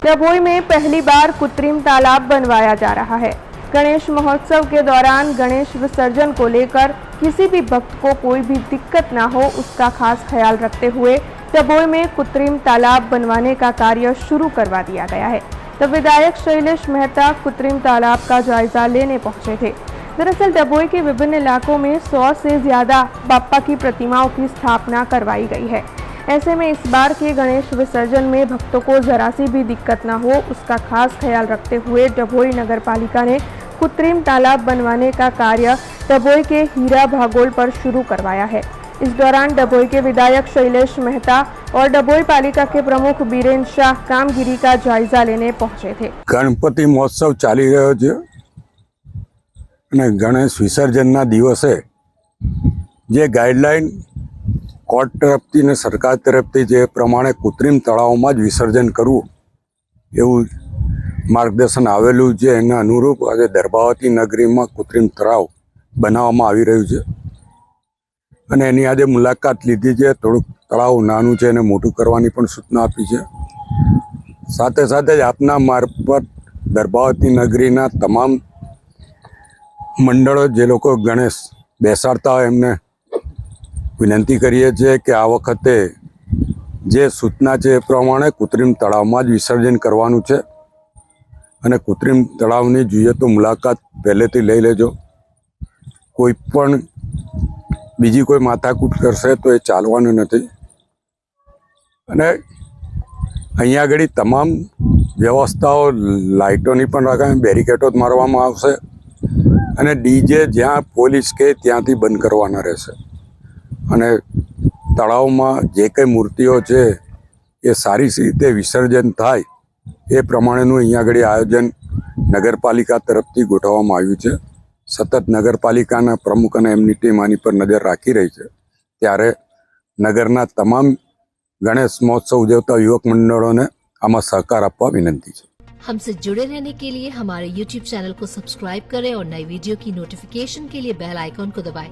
डभोई में पहली बार कृत्रिम तालाब बनवाया जा रहा है। गणेश महोत्सव के दौरान गणेश विसर्जन को लेकर किसी भी भक्त को कोई भी दिक्कत ना हो, उसका खास ख्याल रखते हुए डभोई में कृत्रिम तालाब बनवाने का कार्य शुरू करवा दिया गया है। तब विधायक शैलेश मेहता कृत्रिम तालाब का जायजा लेने पहुंचे थे। दरअसल डभोई के विभिन्न इलाकों में 100 से ज्यादा बाप्पा की प्रतिमाओं की स्थापना करवाई गई है। ऐसे में इस बार के गणेश विसर्जन में भक्तों को जरा सी भी दिक्कत ना हो, उसका खास ख्याल रखते हुए डभोई नगर पालिका ने कृत्रिम तालाब बनवाने का कार्य डभोई के हीरा भागोल पर शुरू करवाया है। इस दौरान डभोई के विधायक शैलेश मेहता और डभोई पालिका के प्रमुख बीरेन्द्र शाह कामगिरी का जायजा लेने पहुंचे थे। गणपति महोत्सव चाली रह्यो छे અને ગણેશ વિસર્જનના દિવસે જે ગાઈડલાઈન કોર્ટ તરફથી ને સરકાર તરફથી જે પ્રમાણે કૃત્રિમ તળાવમાં જ વિસર્જન કરવું એવું માર્ગદર્શન આવેલું છે, એના અનુરૂપ આજે દર્ભાવતી નગરીમાં કૃત્રિમ તળાવ બનાવવામાં આવી રહ્યું છે અને એની આજે મુલાકાત લીધી છે। થોડુંક તળાવ નાનું છે અને મોટું કરવાની પણ સૂચના આપી છે। સાથે સાથે જ આપના મારફત દર્ભાવતી નગરીના તમામ મંડળો જે લોકો ગણેશ બેસાડતા હોય એમને વિનંતી કરીએ છીએ કે આ વખતે જે સૂચના છે એ પ્રમાણે કૃત્રિમ તળાવમાં જ વિસર્જન કરવાનું છે અને કૃત્રિમ તળાવની જોઈએ તો મુલાકાત પહેલેથી લઈ લેજો। કોઈ પણ બીજી કોઈ માથાકૂટ કરશે તો એ ચાલવાનું નથી અને અહીંયા આગળ તમામ વ્યવસ્થાઓ લાઇટોની પણ રખાય, બેરિકેડો મારવામાં આવશે અને ડીજે જ્યાં પોલીસ કે ત્યાંથી બંધ કરવાના રહેશે અને તળાવમાં જે કંઈ મૂર્તિઓ છે એ સારી રીતે વિસર્જન થાય એ પ્રમાણેનું અહીંયા આગળ આયોજન નગરપાલિકા તરફથી ગોઠવવામાં આવ્યું છે। સતત નગરપાલિકાના પ્રમુખ અને એમની ટીમ આની પર નજર રાખી રહી છે। ત્યારે નગરના તમામ ગણેશ મહોત્સવ ઉજવતા યુવક મંડળોને આમાં સહકાર આપવા વિનંતી છે। हमसे जुड़े रहने के लिए हमारे YouTube चैनल को सब्सक्राइब करें और नई वीडियो की नोटिफिकेशन के लिए बेल आइकॉन को दबाएं।